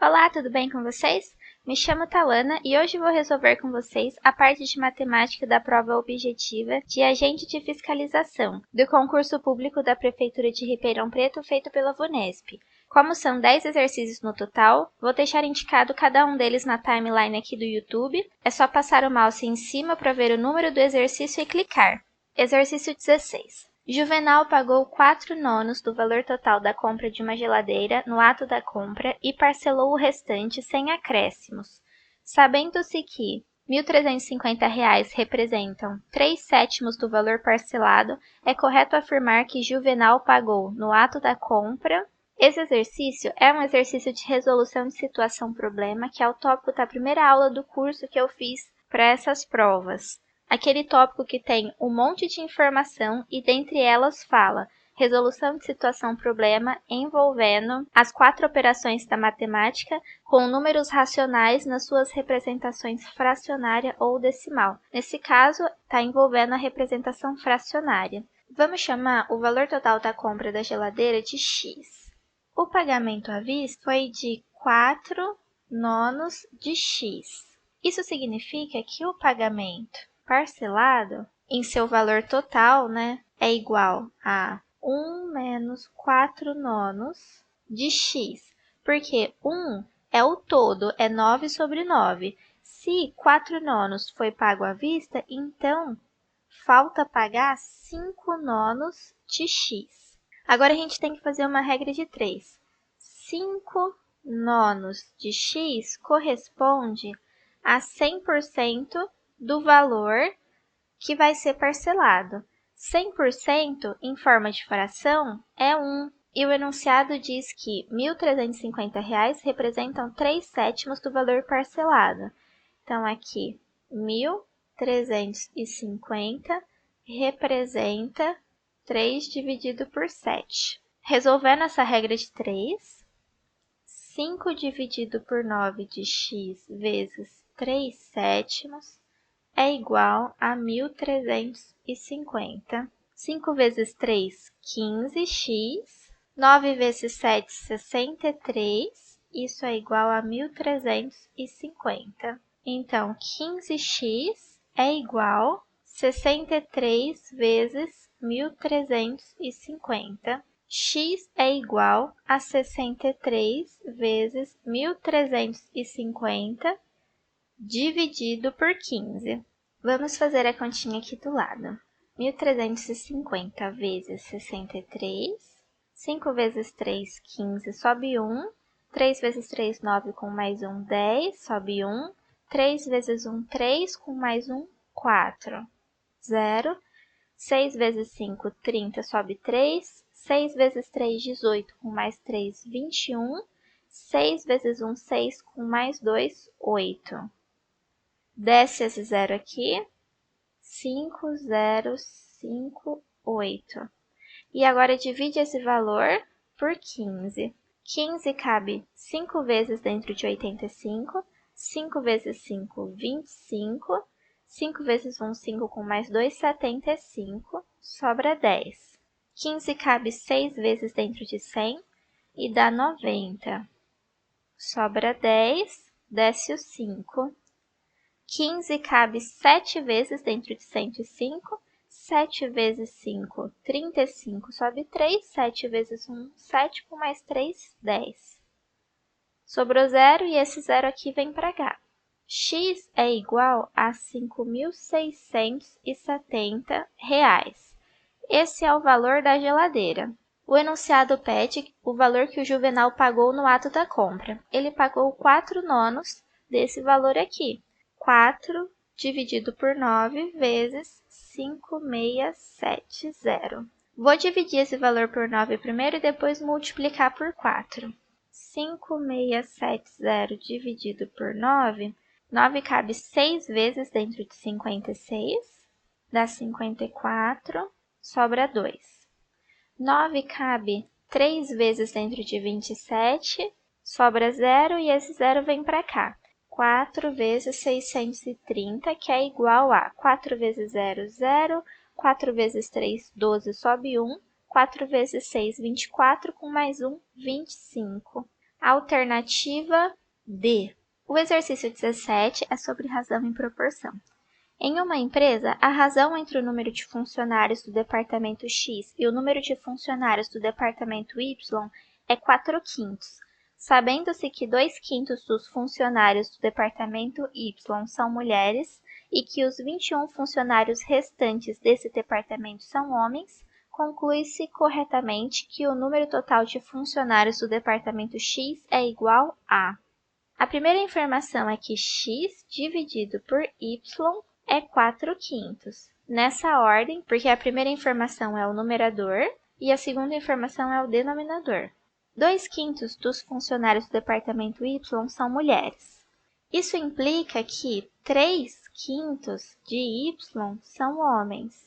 Olá, tudo bem com vocês? Me chamo Tawana e hoje vou resolver com vocês a parte de matemática da prova objetiva de agente de fiscalização do concurso público da Prefeitura de Ribeirão Preto feito pela VUNESP. Como são 10 exercícios no total, vou deixar indicado cada um deles na timeline aqui do YouTube. É só passar o mouse em cima para ver o número do exercício e clicar. Exercício 16. Juvenal pagou 4/9 do valor total da compra de uma geladeira no ato da compra e parcelou o restante sem acréscimos. Sabendo-se que R$ 1.350 representam 3/7 do valor parcelado, é correto afirmar que Juvenal pagou no ato da compra. Esse exercício é um exercício de resolução de situação-problema, que é o tópico da primeira aula do curso que eu fiz para essas provas. Aquele tópico que tem um monte de informação e dentre elas fala resolução de situação-problema envolvendo as 4 operações da matemática com números racionais nas suas representações fracionária ou decimal. Nesse caso, está envolvendo a representação fracionária. Vamos chamar o valor total da compra da geladeira de X. O pagamento à vista foi de 4/9 de X. Isso significa que o pagamento parcelado em seu valor total, é igual a 1 menos 4/9 de X, porque 1 é o todo, é 9 sobre 9. Se 4/9 foi pago à vista, então falta pagar 5/9 de X. Agora a gente tem que fazer uma regra de 3. 5/9 de X corresponde a 100% do valor que vai ser parcelado. 100% em forma de fração é 1. E o enunciado diz que R$ 1.350 representam 3/7 do valor parcelado. Então, aqui, 1.350 representa 3 dividido por 7. Resolvendo essa regra de 3, 5 dividido por 9 de x vezes 3/7 é igual a 1.350. 5 vezes 3, 15x. 9 vezes 7, 63. Isso é igual a 1.350. Então, 15x é igual a 63 vezes 1.350. X é igual a 63 vezes 1.350 dividido por 15. Vamos fazer a continha aqui do lado. 1.350 vezes 63. 5 vezes 3, 15, sobe 1. 3 vezes 3, 9, com mais 1, 10, sobe 1. 3 vezes 1, 3, com mais 1, 4, 0. 6 vezes 5, 30, sobe 3. 6 vezes 3, 18, com mais 3, 21. 6 vezes 1, 6, com mais 2, 8. Desce esse 0 aqui. 5, 0, 5, 8. E agora divide esse valor por 15. 15 cabe 5 vezes dentro de 85. 5 vezes 5, 25. 5 vezes 1, 5 com mais 2, 75. Sobra 10. 15 cabe 6 vezes dentro de 100 e dá 90. Sobra 10, desce o 5. 15 cabe 7 vezes dentro de 105. 7 vezes 5, 35, sobe 3. 7 vezes 1, 7, com mais 3, 10. Sobrou 0 e esse 0 aqui vem para cá. X é igual a R$ 5.670. Esse é o valor da geladeira. O enunciado pede o valor que o Juvenal pagou no ato da compra. Ele pagou 4/9 desse valor aqui. 4 dividido por 9 vezes 5.670. Vou dividir esse valor por 9 primeiro e depois multiplicar por 4. 5.670 dividido por 9. 9 cabe 6 vezes dentro de 56. Dá 54. Sobra 2. 9 cabe 3 vezes dentro de 27. Sobra 0 e esse 0 vem para cá. 4 vezes 630, que é igual a 4 vezes 0, 0. 4 vezes 3, 12, sobe 1. 4 vezes 6, 24, com mais 1, 25. Alternativa D. O exercício 17 é sobre razão em proporção. Em uma empresa, a razão entre o número de funcionários do departamento X e o número de funcionários do departamento Y é 4/5. Sabendo-se que 2/5 dos funcionários do departamento Y são mulheres e que os 21 funcionários restantes desse departamento são homens, conclui-se corretamente que o número total de funcionários do departamento X é igual a... A primeira informação é que x dividido por y é 4/5. Nessa ordem, porque a primeira informação é o numerador e a segunda informação é o denominador. 2/5 dos funcionários do departamento Y são mulheres. Isso implica que 3/5 de Y são homens.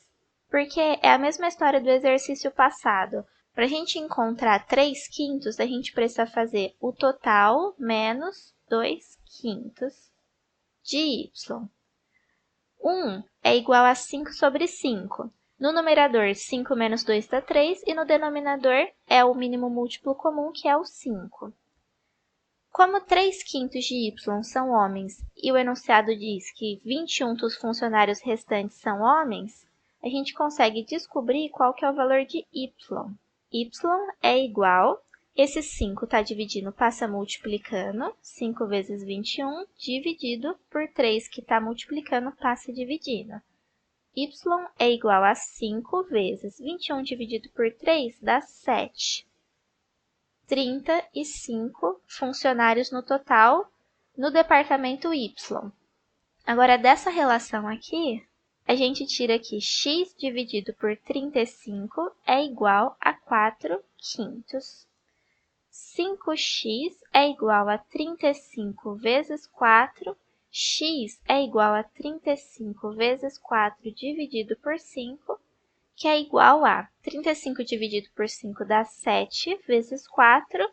Porque é a mesma história do exercício passado. Para a gente encontrar 3/5, a gente precisa fazer o total menos 2/5 de Y. 1 é igual a 5/5. No numerador, 5 menos 2 dá 3 e no denominador é o mínimo múltiplo comum, que é o 5. Como 3/5 de Y são homens e o enunciado diz que 21 dos funcionários restantes são homens, a gente consegue descobrir qual que é o valor de Y. Y é igual, esse 5 está dividindo, passa multiplicando, 5 vezes 21, dividido por 3 que está multiplicando, passa dividindo. Y é igual a 5 vezes 21 dividido por 3 dá 7. 35 funcionários no total no departamento Y. Agora, dessa relação aqui, a gente tira que x dividido por 35 é igual a 4/5. 5x é igual a 35 vezes 4, x é igual a 35 vezes 4 dividido por 5, que é igual a 35 dividido por 5 dá 7 vezes 4,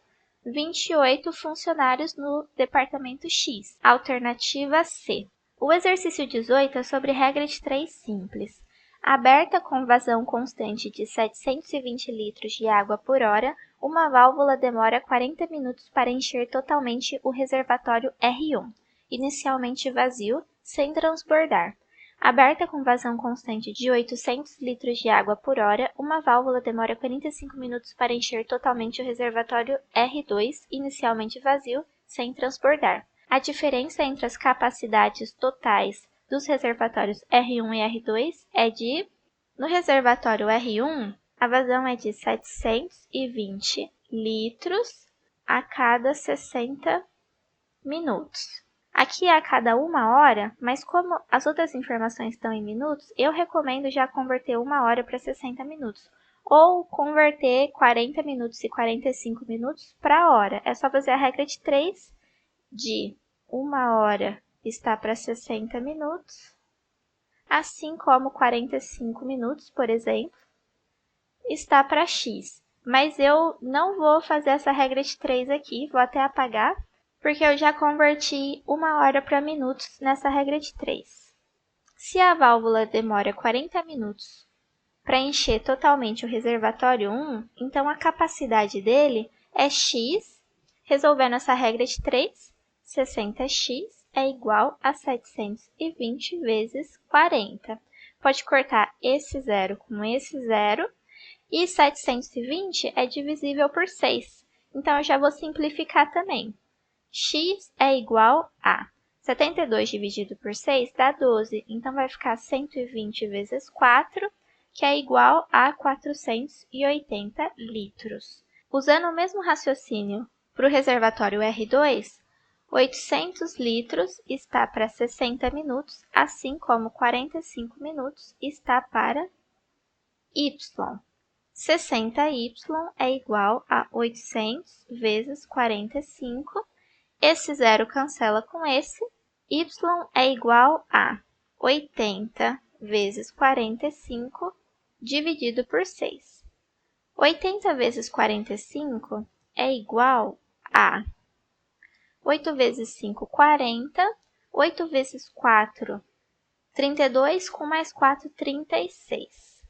28 funcionários no departamento X. Alternativa C. O exercício 18 é sobre regra de 3 simples. Aberta com vazão constante de 720 litros de água por hora, uma válvula demora 40 minutos para encher totalmente o reservatório R1, inicialmente vazio, sem transbordar. Aberta com vazão constante de 800 litros de água por hora, uma válvula demora 45 minutos para encher totalmente o reservatório R2, inicialmente vazio, sem transbordar. A diferença entre as capacidades totais dos reservatórios R1 e R2 é de... No reservatório R1, a vazão é de 720 litros a cada 60 minutos. Aqui é a cada 1 hora, mas como as outras informações estão em minutos, eu recomendo já converter 1 hora para 60 minutos. Ou converter 40 minutos e 45 minutos para hora. É só fazer a regra de 3, de 1 hora está para 60 minutos, assim como 45 minutos, por exemplo, está para x. Mas eu não vou fazer essa regra de 3 aqui, vou até apagar, porque eu já converti 1 hora para minutos nessa regra de 3. Se a válvula demora 40 minutos para encher totalmente o reservatório 1, então a capacidade dele é x, resolvendo essa regra de 3, 60x é igual a 720 vezes 40. Pode cortar esse zero com esse zero, e 720 é divisível por 6. Então, eu já vou simplificar também. X é igual a 72 dividido por 6 dá 12, então vai ficar 120 vezes 4, que é igual a 480 litros. Usando o mesmo raciocínio para o reservatório R2, 800 litros está para 60 minutos, assim como 45 minutos está para Y. 60y é igual a 800 vezes 45. Esse zero cancela com esse. Y é igual a 80 vezes 45 dividido por 6. 80 vezes 45 é igual a 8 vezes 5, 40. 8 vezes 4, 32, com mais 4, 36.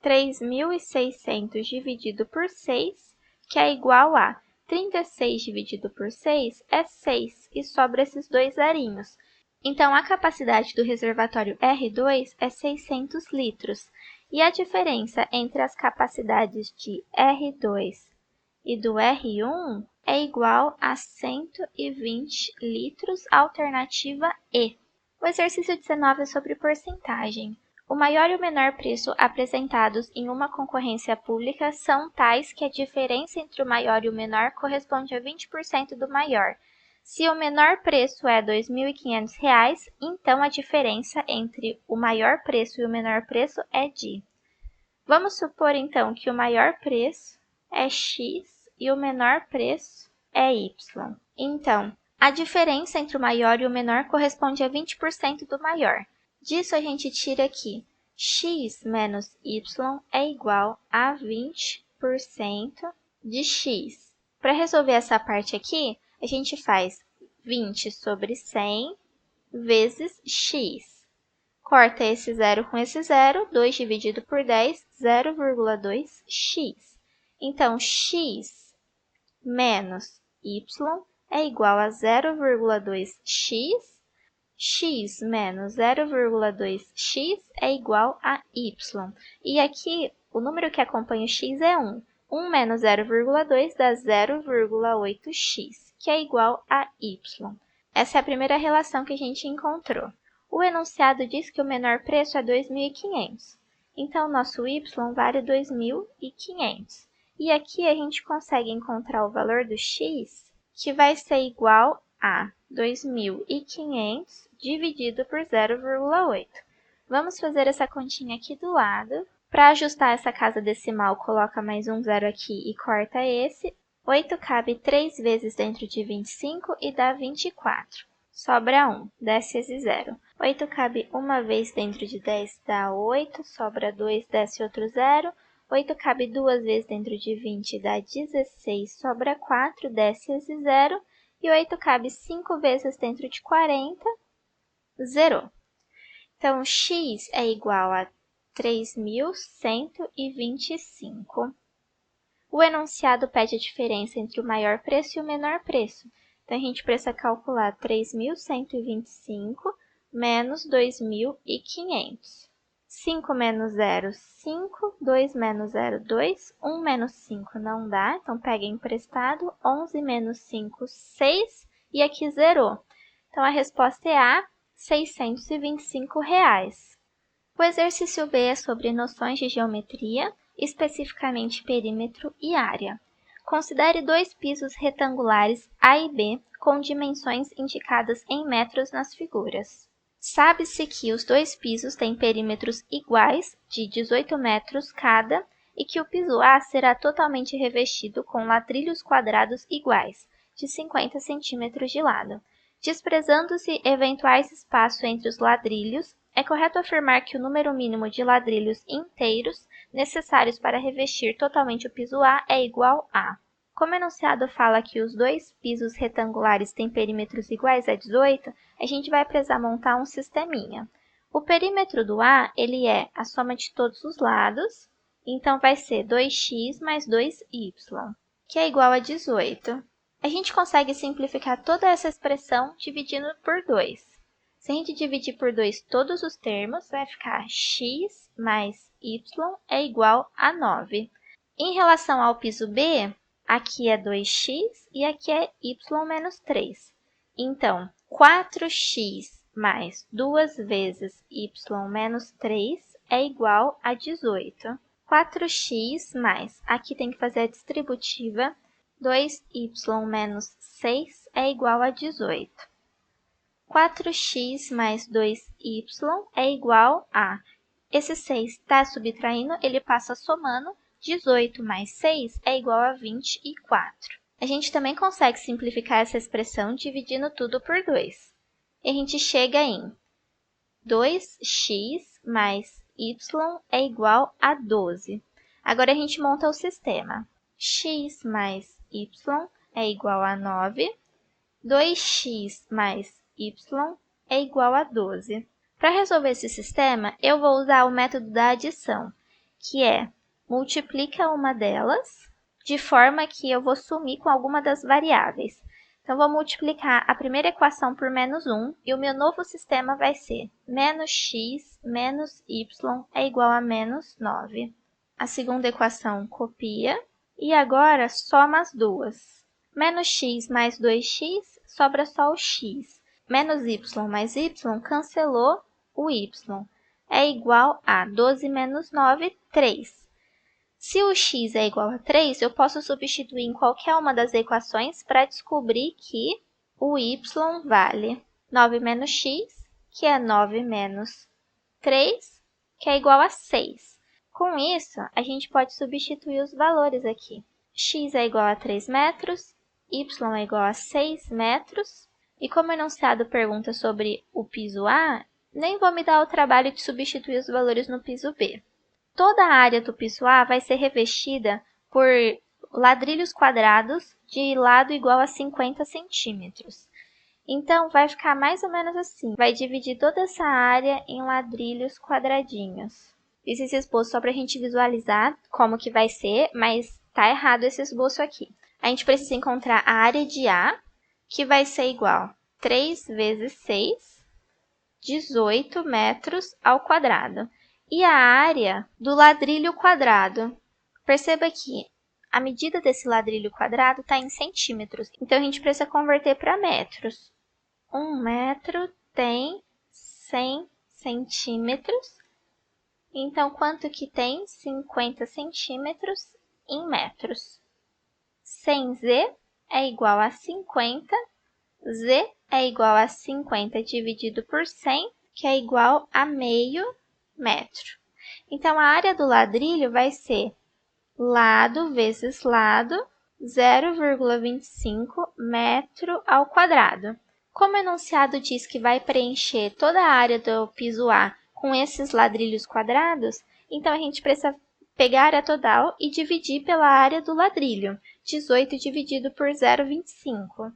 3.600 dividido por 6, que é igual a 36 dividido por 6 é 6 e sobra esses dois zerinhos. Então, a capacidade do reservatório R2 é 600 litros. E a diferença entre as capacidades de R2 e do R1 é igual a 120 litros, alternativa E. O exercício 19 é sobre porcentagem. O maior e o menor preço apresentados em uma concorrência pública são tais que a diferença entre o maior e o menor corresponde a 20% do maior. Se o menor preço é R$ 2.500, então a diferença entre o maior preço e o menor preço é de... Vamos supor, então, que o maior preço é X e o menor preço é Y. Então, a diferença entre o maior e o menor corresponde a 20% do maior. Disso, a gente tira aqui X menos Y é igual a 20% de X. Para resolver essa parte aqui, a gente faz 20 sobre 100 vezes X. Corta esse zero com esse zero, 2 dividido por 10, 0,2x. Então, x menos y é igual a 0,2x, x menos 0,2x é igual a y. E aqui, o número que acompanha o x é 1. 1 menos 0,2 dá 0,8x, que é igual a y. Essa é a primeira relação que a gente encontrou. O enunciado diz que o menor preço é 2.500. Então, nosso y vale 2.500. E aqui a gente consegue encontrar o valor do x, que vai ser igual a 2.500 dividido por 0,8. Vamos fazer essa continha aqui do lado. Para ajustar essa casa decimal, coloca mais um zero aqui e corta esse. 8 cabe 3 vezes dentro de 25 e dá 24. Sobra 1, desce esse 0. 8 cabe uma vez dentro de 10, dá 8. Sobra 2, desce outro 0. 8 cabe duas vezes dentro de 20, dá 16. Sobra 4, desce esse 0. E 8 cabe 5 vezes dentro de 40, 0. Então, x é igual a 3.125. O enunciado pede a diferença entre o maior preço e o menor preço. Então, a gente precisa calcular 3.125 menos 2.500. 5 menos 0, 5. 2 menos 0, 2. 1 menos 5 não dá, então pega emprestado. 11 menos 5, 6. E aqui zerou. Então, a resposta é A, R$ 625. O exercício B é sobre noções de geometria, especificamente perímetro e área. Considere dois pisos retangulares A e B com dimensões indicadas em metros nas figuras. Sabe-se que os dois pisos têm perímetros iguais, de 18 metros cada, e que o piso A será totalmente revestido com ladrilhos quadrados iguais, de 50 centímetros de lado. Desprezando-se eventuais espaços entre os ladrilhos, é correto afirmar que o número mínimo de ladrilhos inteiros necessários para revestir totalmente o piso A é igual a... Como o enunciado fala que os dois pisos retangulares têm perímetros iguais a 18, a gente vai precisar montar um sisteminha. O perímetro do A, ele é a soma de todos os lados, então vai ser 2x mais 2y, que é igual a 18. A gente consegue simplificar toda essa expressão dividindo por 2. Se a gente dividir por 2 todos os termos, vai ficar x mais y é igual a 9. Em relação ao piso B, aqui é 2x e aqui é y menos 3. Então, 4x mais 2 vezes y menos 3 é igual a 18. 4x mais, aqui tem que fazer a distributiva, 2y menos 6 é igual a 18. 4x mais 2y é igual a... Esse 6 está subtraindo, ele passa somando. 18 mais 6 é igual a 24. A gente também consegue simplificar essa expressão dividindo tudo por 2. E a gente chega em 2x mais y é igual a 12. Agora a gente monta o sistema. X mais y é igual a 9. 2x mais y é igual a 12. Para resolver esse sistema, eu vou usar o método da adição, que é multiplica uma delas de forma que eu vou sumir com alguma das variáveis. Então, vou multiplicar a primeira equação por menos 1 e o meu novo sistema vai ser menos x menos y é igual a menos 9. A segunda equação copia e agora soma as duas. Menos x mais 2x sobra só o x. Menos y mais y cancelou o y. É igual a 12 menos 9, 3. Se o x é igual a 3, eu posso substituir em qualquer uma das equações para descobrir que o y vale 9 menos x, que é 9 menos 3, que é igual a 6. Com isso, a gente pode substituir os valores aqui. X é igual a 3 metros, y é igual a 6 metros, e como o enunciado pergunta sobre o piso A, nem vou me dar o trabalho de substituir os valores no piso B. Toda a área do piso A vai ser revestida por ladrilhos quadrados de lado igual a 50 centímetros. Então, vai ficar mais ou menos assim. Vai dividir toda essa área em ladrilhos quadradinhos. Fiz esse esboço só para a gente visualizar como que vai ser, mas tá errado esse esboço aqui. A gente precisa encontrar a área de A, que vai ser igual a 3 vezes 6, 18 metros ao quadrado. E a área do ladrilho quadrado. Perceba que a medida desse ladrilho quadrado está em centímetros. Então, a gente precisa converter para metros. 1 metro tem 100 centímetros. Então, quanto que tem 50 centímetros em metros? 100z é igual a 50. Z é igual a 50 dividido por 100, que é igual a meio metro. Então, a área do ladrilho vai ser lado vezes lado, 0,25 metro ao quadrado. Como o enunciado diz que vai preencher toda a área do piso A com esses ladrilhos quadrados, então a gente precisa pegar a área total e dividir pela área do ladrilho, 18 dividido por 0,25.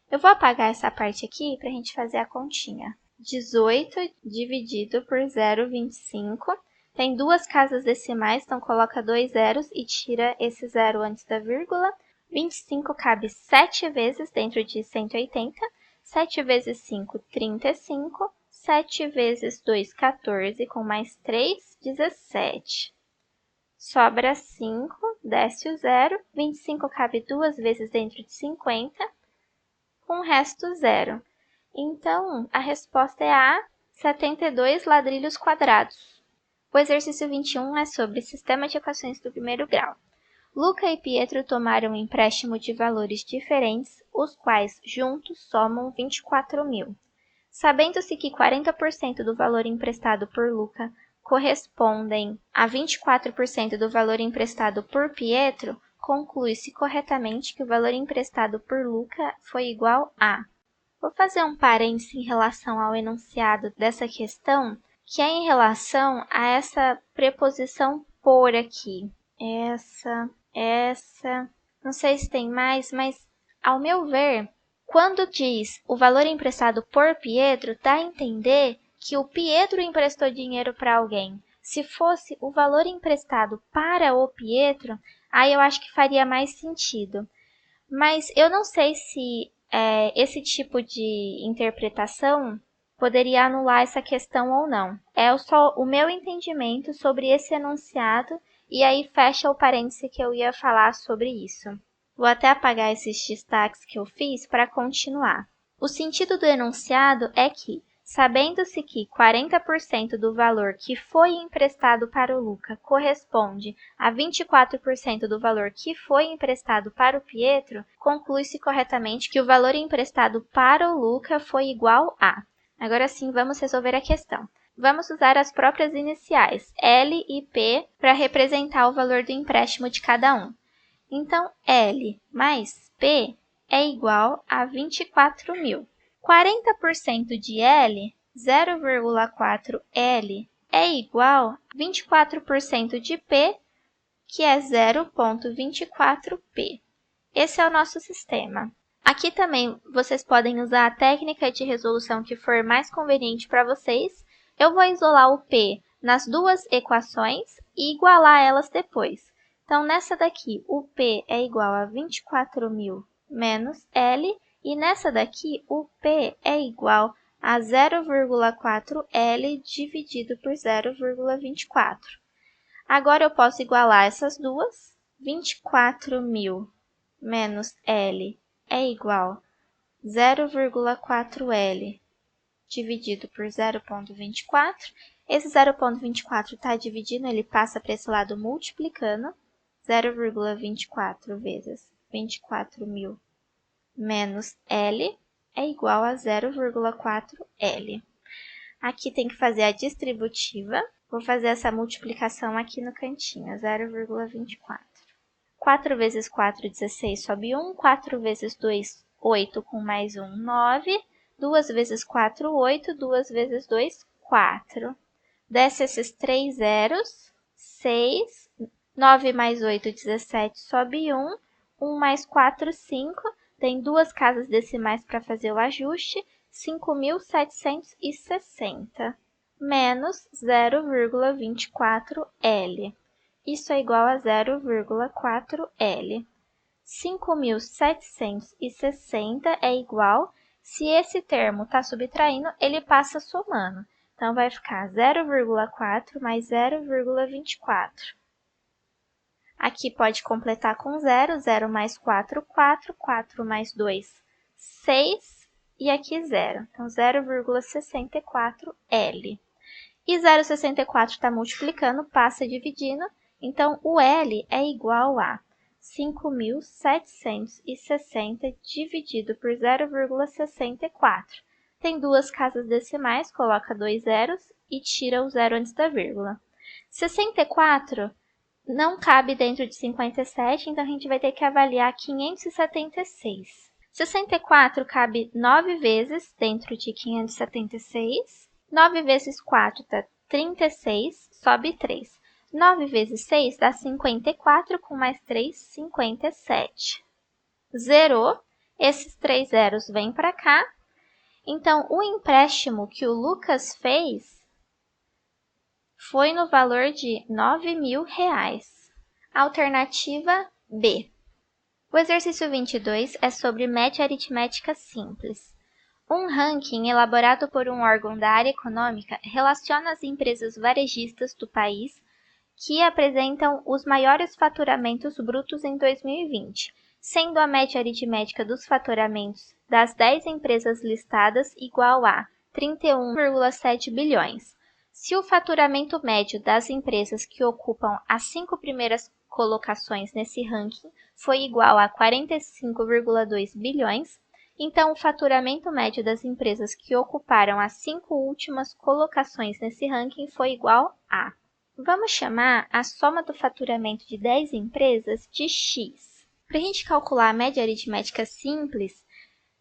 Eu vou apagar essa parte aqui para a gente fazer a continha. 18 dividido por 0,25. Tem duas casas decimais, então coloca 2 zeros e tira esse zero antes da vírgula. 25 cabe 7 vezes dentro de 180. 7 vezes 5, 35. 7 vezes 2, 14, com mais 3, 17. Sobra 5, desce o zero. 25 cabe 2 vezes dentro de 50, com o resto zero. Então, a resposta é A, 72 ladrilhos quadrados. O exercício 21 é sobre sistema de equações do primeiro grau. Luca e Pietro tomaram um empréstimo de valores diferentes, os quais juntos somam 24.000. Sabendo-se que 40% do valor emprestado por Luca correspondem a 24% do valor emprestado por Pietro, conclui-se corretamente que o valor emprestado por Luca foi igual a... Vou fazer um parêntese em relação ao enunciado dessa questão, que é em relação a essa preposição por aqui. Essa, não sei se tem mais, mas ao meu ver, quando diz o valor emprestado por Pietro, dá a entender que o Pietro emprestou dinheiro para alguém. Se fosse o valor emprestado para o Pietro, aí eu acho que faria mais sentido. Mas eu não sei se esse tipo de interpretação poderia anular essa questão ou não. É só o meu entendimento sobre esse enunciado e aí fecha o parêntese que eu ia falar sobre isso. Vou até apagar esses destaques que eu fiz para continuar. O sentido do enunciado é que, sabendo-se que 40% do valor que foi emprestado para o Luca corresponde a 24% do valor que foi emprestado para o Pietro, conclui-se corretamente que o valor emprestado para o Luca foi igual a... Agora sim, vamos resolver a questão. Vamos usar as próprias iniciais, L e P, para representar o valor do empréstimo de cada um. Então, L mais P é igual a 24.000. 40% de L, 0,4L, é igual a 24% de P, que é 0,24P. Esse é o nosso sistema. Aqui também vocês podem usar a técnica de resolução que for mais conveniente para vocês. Eu vou isolar o P nas duas equações e igualar elas depois. Então, nessa daqui, o P é igual a 24.000 menos L, e nessa daqui, o P é igual a 0,4 L dividido por 0,24. Agora, eu posso igualar essas duas. 24.000 menos L é igual a 0,4 L dividido por 0,24. Esse 0,24 está dividindo, ele passa para esse lado multiplicando. 0,24 vezes 24.000 menos L é igual a 0,4 L. Aqui tem que fazer a distributiva. Vou fazer essa multiplicação aqui no cantinho, 0,24. 4 vezes 4, 16, sobe 1. 4 vezes 2, 8, com mais 1, 9. 2 vezes 4, 8. 2 vezes 2, 4. Desce esses 3 zeros, 6. 9 mais 8, 17, sobe 1. 1 mais 4, 5. Tem duas casas decimais para fazer o ajuste. 5.760 menos 0,24 L. Isso é igual a 0,4 L. 5.760 é igual, se esse termo está subtraindo, ele passa somando. Então, vai ficar 0,4 mais 0,24. Aqui pode completar com 0. 0 mais 4, 4. 4 mais 2, 6. E aqui 0. Então, 0,64 L. E 0,64 está multiplicando, passa dividindo. Então, o L é igual a 5.760 dividido por 0,64. Tem duas casas decimais, coloca 2 zeros e tira o zero antes da vírgula. 64 não cabe dentro de 57, então a gente vai ter que avaliar 576. 64 cabe 9 vezes dentro de 576. 9 vezes 4 dá 36, sobe 3. 9 vezes 6 dá 54, com mais 3, 57. Zerou. Esses 3 zeros vêm para cá. Então, o empréstimo que o Lucas fez foi no valor de R$ 9.000. Alternativa B. O exercício 22 é sobre média aritmética simples. Um ranking elaborado por um órgão da área econômica relaciona as empresas varejistas do país que apresentam os maiores faturamentos brutos em 2020, sendo a média aritmética dos faturamentos das 10 empresas listadas igual a 31,7 bilhões. Se o faturamento médio das empresas que ocupam as 5 primeiras colocações nesse ranking foi igual a 45,2 bilhões, então o faturamento médio das empresas que ocuparam as 5 últimas colocações nesse ranking foi igual a... Vamos chamar a soma do faturamento de 10 empresas de X. Para a gente calcular a média aritmética simples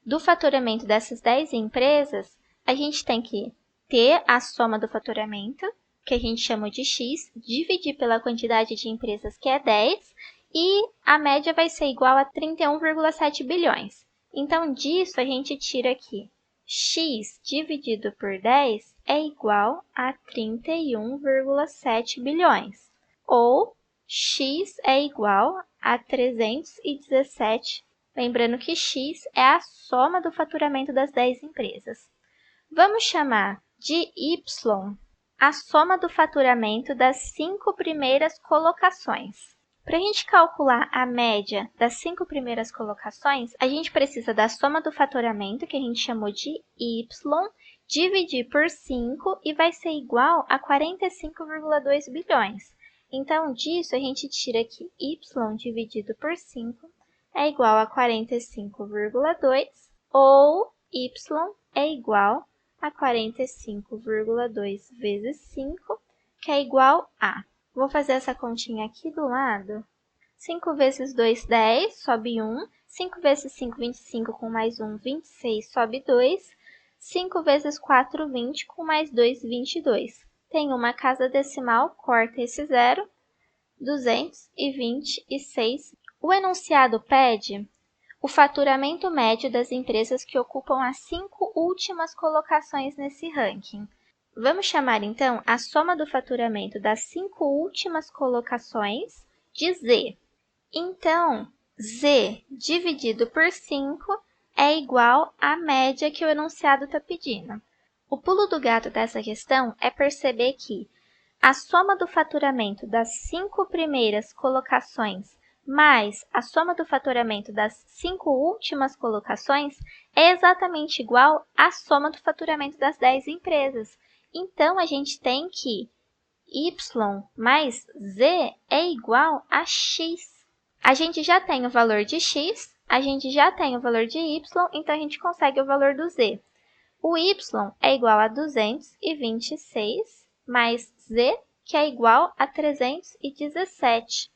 do faturamento dessas 10 empresas, a gente tem que ter a soma do faturamento, que a gente chama de X, dividir pela quantidade de empresas, que é 10, e a média vai ser igual a 31,7 bilhões. Então, disso, a gente tira aqui X dividido por 10 é igual a 31,7 bilhões. Ou X é igual a 317. Lembrando que X é a soma do faturamento das 10 empresas. Vamos chamar de Y a soma do faturamento das 5 primeiras colocações. Para a gente calcular a média das 5 primeiras colocações, a gente precisa da soma do faturamento, que a gente chamou de Y, dividir por 5 e vai ser igual a 45,2 bilhões. Então, disso, a gente tira que Y dividido por 5 é igual a 45,2, ou Y é igual a 45,2 vezes 5, que é igual a... Vou fazer essa continha aqui do lado. 5 vezes 2, 10, sobe 1. 5 vezes 5, 25, com mais 1, 26, sobe 2. 5 vezes 4, 20, com mais 2, 22. Tem uma casa decimal, corta esse zero. 226. O enunciado pede o faturamento médio das empresas que ocupam as 5 últimas colocações nesse ranking. Vamos chamar, então, a soma do faturamento das 5 últimas colocações de z. Então, z dividido por 5 é igual à média que o enunciado está pedindo. O pulo do gato dessa questão é perceber que a soma do faturamento das 5 primeiras colocações mais a soma do faturamento das 5 últimas colocações é exatamente igual à soma do faturamento das 10 empresas. Então, a gente tem que y mais z é igual a x. A gente já tem o valor de x, a gente já tem o valor de y, então a gente consegue o valor do z. O y é igual a 226 mais z, que é igual a 317.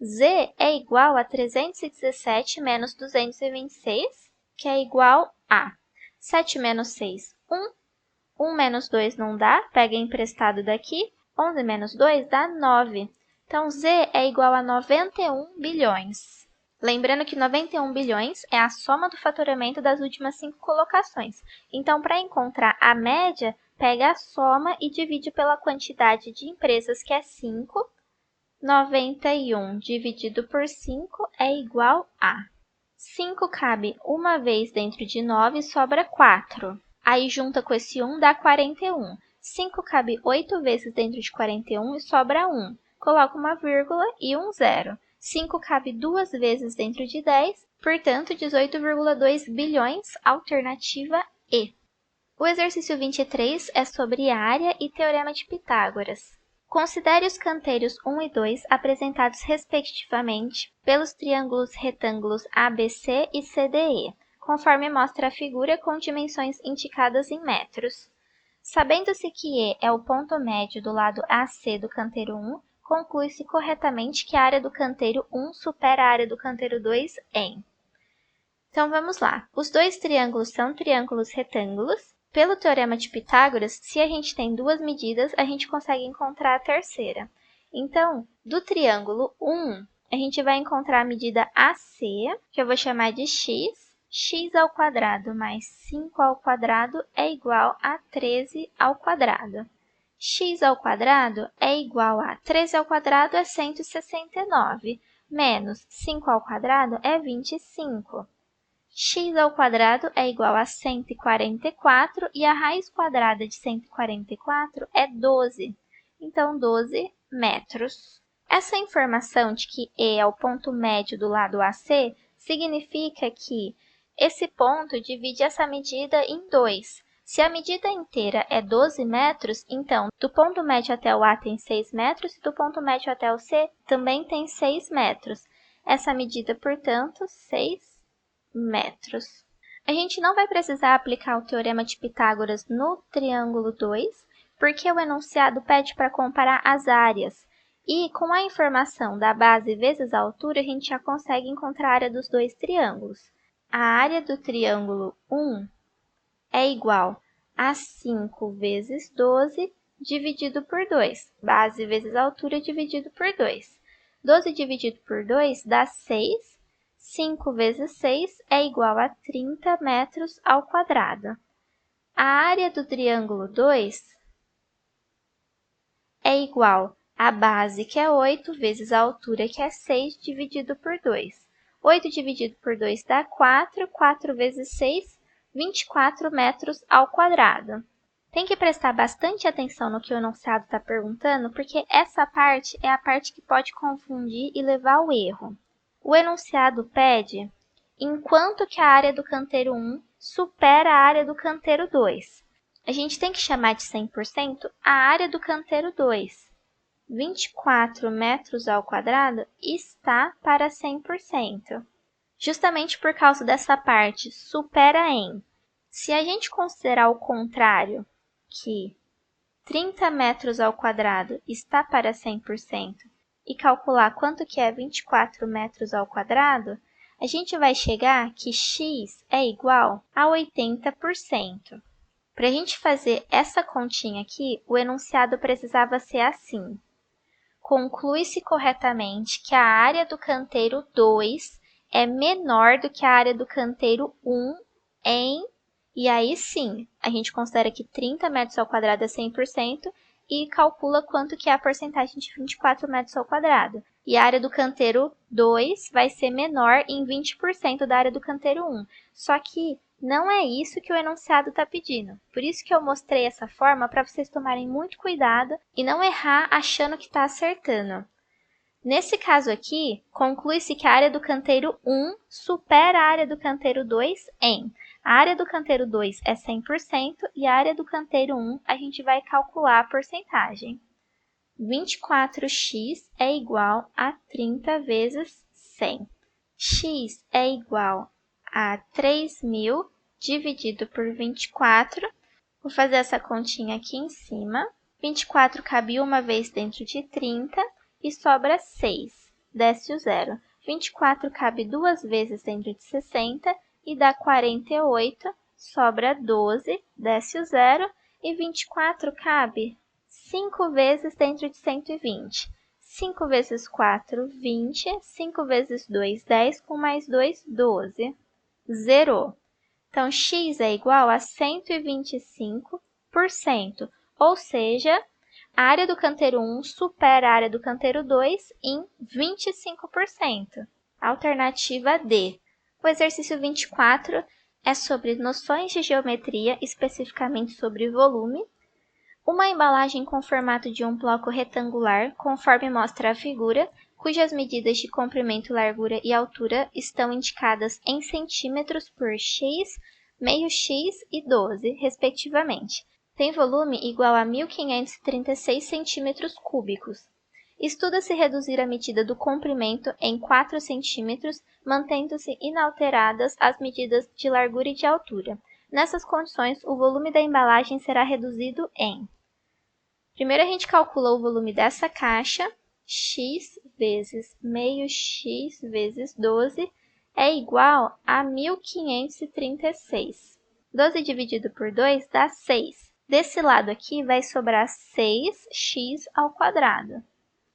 Z é igual a 317 menos 226, que é igual a 7 menos 6, 1. 1 menos 2 não dá, pega emprestado daqui. 11 menos 2 dá 9. Então, Z é igual a 91 bilhões. Lembrando que 91 bilhões é a soma do faturamento das últimas 5 colocações. Então, para encontrar a média, pega a soma e divide pela quantidade de empresas, que é 5. 91 dividido por 5 é igual a 5 cabe uma vez dentro de 9 e sobra 4. Aí junta com esse 1 dá 41. 5 cabe 8 vezes dentro de 41 e sobra 1. Coloca uma vírgula e um zero. 5 cabe 2 vezes dentro de 10, portanto 18,2 bilhões, alternativa E. O exercício 23 é sobre área e teorema de Pitágoras. Considere os canteiros 1 e 2 apresentados respectivamente pelos triângulos retângulos ABC e CDE, conforme mostra a figura com dimensões indicadas em metros. Sabendo-se que E é o ponto médio do lado AC do canteiro 1, conclui-se corretamente que a área do canteiro 1 supera a área do canteiro 2 em. Então vamos lá. Os dois triângulos são triângulos retângulos. Pelo teorema de Pitágoras, se a gente tem duas medidas, a gente consegue encontrar a terceira. Então, do triângulo 1, a gente vai encontrar a medida AC, que eu vou chamar de x. X ao quadrado mais 5 ao quadrado é igual a 13 ao quadrado. X ao quadrado é igual a 13 ao quadrado é 169, menos 5 ao quadrado é 25. X ao quadrado é igual a 144 e a raiz quadrada de 144 é 12. Então, 12 metros. Essa informação de que E é o ponto médio do lado AC significa que esse ponto divide essa medida em 2. Se a medida inteira é 12 metros, então do ponto médio até o A tem 6 metros e do ponto médio até o C também tem 6 metros. Essa medida, portanto, 6 metros. A gente não vai precisar aplicar o teorema de Pitágoras no triângulo 2, porque o enunciado pede para comparar as áreas. E com a informação da base vezes a altura, a gente já consegue encontrar a área dos dois triângulos. A área do triângulo 1 é igual a 5 vezes 12 dividido por 2. Base vezes altura dividido por 2. 12 dividido por 2 dá 6. 5 vezes 6 é igual a 30 metros ao quadrado. A área do triângulo 2 é igual à base, que é 8, vezes a altura, que é 6, dividido por 2. 8 dividido por 2 dá 4. 4 vezes 6, 24 metros ao quadrado. Tem que prestar bastante atenção no que o enunciado está perguntando, porque essa parte é a parte que pode confundir e levar ao erro. O enunciado pede enquanto que a área do canteiro 1 supera a área do canteiro 2. A gente tem que chamar de 100% a área do canteiro 2. 24 metros ao quadrado está para 100%. Justamente por causa dessa parte, supera em. Se a gente considerar o contrário, que 30 metros ao quadrado está para 100%, e calcular quanto que é 24 metros ao quadrado, a gente vai chegar que x é igual a 80%. Para a gente fazer essa continha aqui, o enunciado precisava ser assim. Conclui-se corretamente que a área do canteiro 2 é menor do que a área do canteiro 1 em... E aí sim, a gente considera que 30 metros ao quadrado é 100%, e calcula quanto que é a porcentagem de 24 metros ao quadrado. E a área do canteiro 2 vai ser menor em 20% da área do canteiro 1. Só que não é isso que o enunciado está pedindo. Por isso que eu mostrei essa forma para vocês tomarem muito cuidado e não errar achando que está acertando. Nesse caso aqui, conclui-se que a área do canteiro 1 supera a área do canteiro 2 em... A área do canteiro 2 é 100% e a área do canteiro 1 a gente vai calcular a porcentagem. 24x é igual a 30 vezes 100. X é igual a 3.000 dividido por 24. Vou fazer essa continha aqui em cima. 24 cabe uma vez dentro de 30 e sobra 6. Desce o zero. 24 cabe duas vezes dentro de 60 e dá 48. Sobra 12. Desce o zero. E 24 cabe 5 vezes dentro de 120. 5 vezes 4, 20. 5 vezes 2, 10. Com mais 2, 12. Zerou. Então, x é igual a 125%. Ou seja, a área do canteiro 1 supera a área do canteiro 2 em 25%. Alternativa D. O exercício 24 é sobre noções de geometria, especificamente sobre volume. Uma embalagem com formato de um bloco retangular, conforme mostra a figura, cujas medidas de comprimento, largura e altura estão indicadas em centímetros por x, meio x e 12, respectivamente. Tem volume igual a 1.536 centímetros cúbicos. Estuda-se reduzir a medida do comprimento em 4 centímetros, mantendo-se inalteradas as medidas de largura e de altura. Nessas condições, o volume da embalagem será reduzido em... Primeiro a gente calcula o volume dessa caixa, x vezes meio x vezes 12 é igual a 1.536. 12 dividido por 2 dá 6. Desse lado aqui vai sobrar 6x ao quadrado.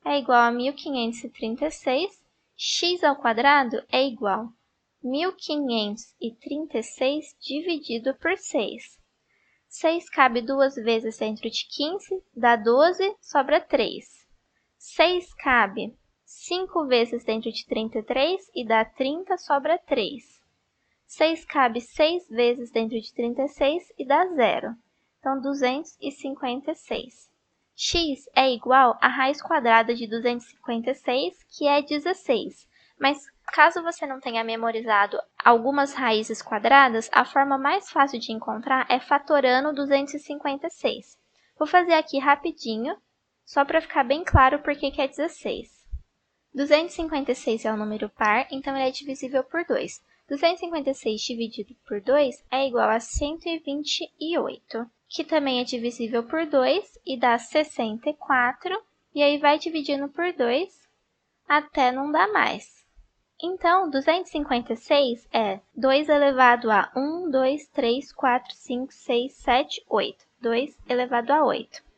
É igual a 1.536. X ao quadrado é igual a 1.536 dividido por 6. 6 cabe duas vezes dentro de 15, dá 12, sobra 3. 6 cabe 5 vezes dentro de 33 e dá 30, sobra 3. 6 cabe 6 vezes dentro de 36 e dá 0. Então, 256. X é igual à raiz quadrada de 256, que é 16. Mas, caso você não tenha memorizado algumas raízes quadradas, a forma mais fácil de encontrar é fatorando 256. Vou fazer aqui rapidinho, só para ficar bem claro por que é 16. 256 é um número par, então ele é divisível por 2. 256 dividido por 2 é igual a 128, que também é divisível por 2 e dá 64, e aí vai dividindo por 2 até não dar mais. Então, 256 é 2 elevado a 1, 2, 3, 4, 5, 6, 7, 8. 2 elevado a 8.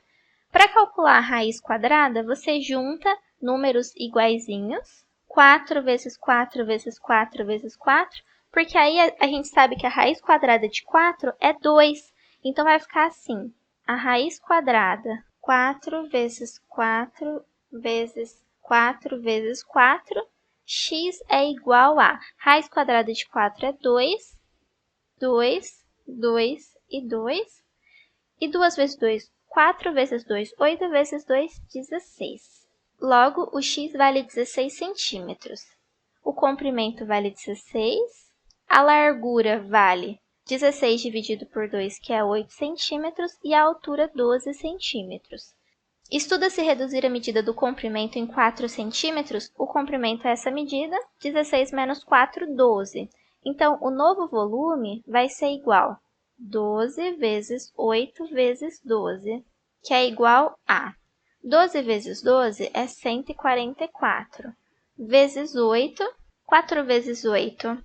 Para calcular a raiz quadrada, você junta números iguaizinhos, 4 vezes 4 vezes 4 vezes 4, porque aí a gente sabe que a raiz quadrada de 4 é 2. Então, vai ficar assim, a raiz quadrada, 4 vezes 4 vezes 4 vezes 4, x é igual a, raiz quadrada de 4 é 2, 2, 2 e 2, e 2 vezes 2, 4 vezes 2, 8 vezes 2, 16. Logo, o x vale 16 centímetros. O comprimento vale 16, a largura vale 16 dividido por 2, que é 8 centímetros, e a altura 12 centímetros. Estuda-se reduzir a medida do comprimento em 4 centímetros. O comprimento é essa medida, 16 menos 4, 12. Então, o novo volume vai ser igual a 12 vezes 8 vezes 12, que é igual a 12 vezes 12 é 144, vezes 8, 4 vezes 8,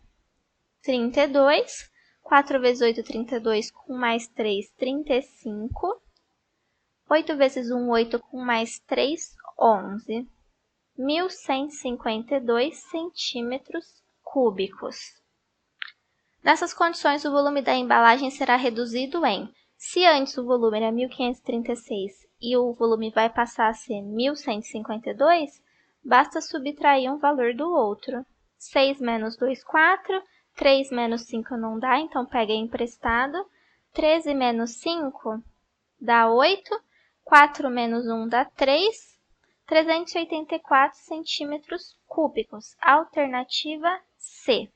32, 4 vezes 8, 32, com mais 3, 35, 8 vezes 1, 8, com mais 3, 11, 1.152 centímetros cúbicos. Nessas condições, o volume da embalagem será reduzido em, se antes o volume era 1.536 e o volume vai passar a ser 1.152, basta subtrair um valor do outro. 6 menos 2, 4. 3 menos 5 não dá, então pega emprestado. 13 menos 5 dá 8. 4 menos 1 dá 3. 384 centímetros cúbicos. Alternativa C.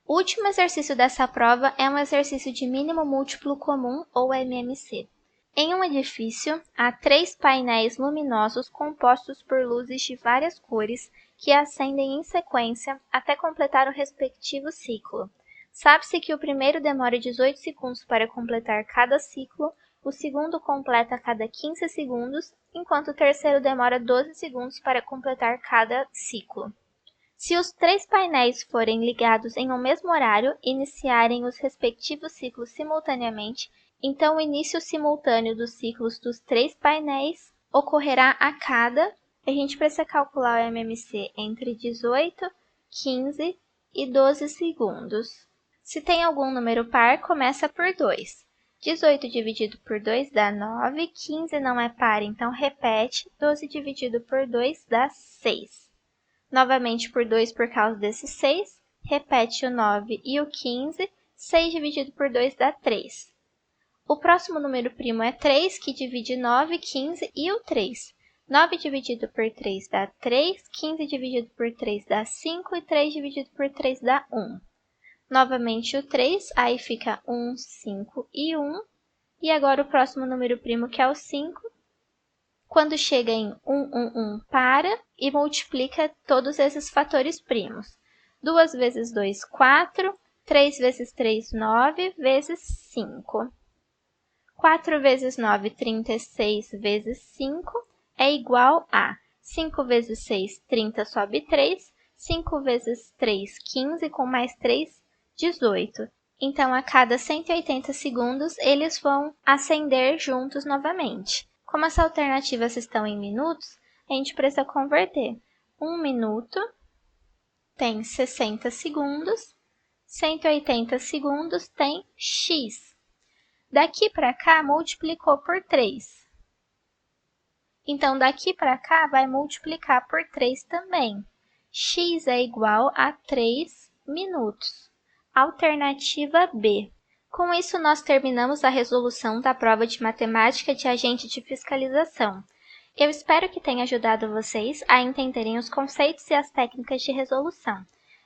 O último exercício dessa prova é um exercício de mínimo múltiplo comum, ou MMC. Em um edifício, há 3 painéis luminosos compostos por luzes de várias cores que acendem em sequência até completar o respectivo ciclo. Sabe-se que o primeiro demora 18 segundos para completar cada ciclo, o segundo completa a cada 15 segundos, enquanto o terceiro demora 12 segundos para completar cada ciclo. Se os 3 painéis forem ligados em um mesmo horário e iniciarem os respectivos ciclos simultaneamente, então o início simultâneo dos ciclos dos 3 painéis ocorrerá a cada, a gente precisa calcular o MMC entre 18, 15 e 12 segundos. Se tem algum número par, começa por 2. 18 dividido por 2 dá 9, 15 não é par, então repete, 12 dividido por 2 dá 6. Novamente por 2 por causa desses 6, repete o 9 e o 15, 6 dividido por 2 dá 3. O próximo número primo é 3, que divide 9, 15 e o 3. 9 dividido por 3 dá 3, 15 dividido por 3 dá 5 e 3 dividido por 3 dá 1. Novamente o 3, aí fica 1, 5 e 1. E agora o próximo número primo, que é o 5. Quando chega em 1, para e multiplica todos esses fatores primos. 2 vezes 2, 4. 3 vezes 3, 9, vezes 5. 4 vezes 9, 36, vezes 5, é igual a 5 vezes 6, 30, sobe 3. 5 vezes 3, 15, com mais 3, 18. Então, a cada 180 segundos, eles vão acender juntos novamente. Como as alternativas estão em minutos, a gente precisa converter. 1 minuto tem 60 segundos, 180 segundos tem x. Daqui para cá, multiplicou por 3. Então, daqui para cá, vai multiplicar por 3 também. X é igual a 3 minutos. Alternativa B. Com isso, nós terminamos a resolução da prova de matemática de agente de fiscalização. Eu espero que tenha ajudado vocês a entenderem os conceitos e as técnicas de resolução.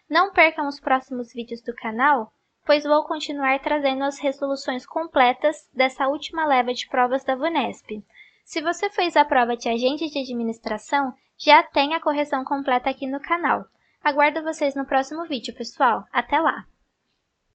Não percam os próximos vídeos do canal, pois vou continuar trazendo as resoluções completas dessa última leva de provas da VUNESP. Se você fez a prova de agente de administração, já tem a correção completa aqui no canal. Aguardo vocês no próximo vídeo, pessoal. Até lá!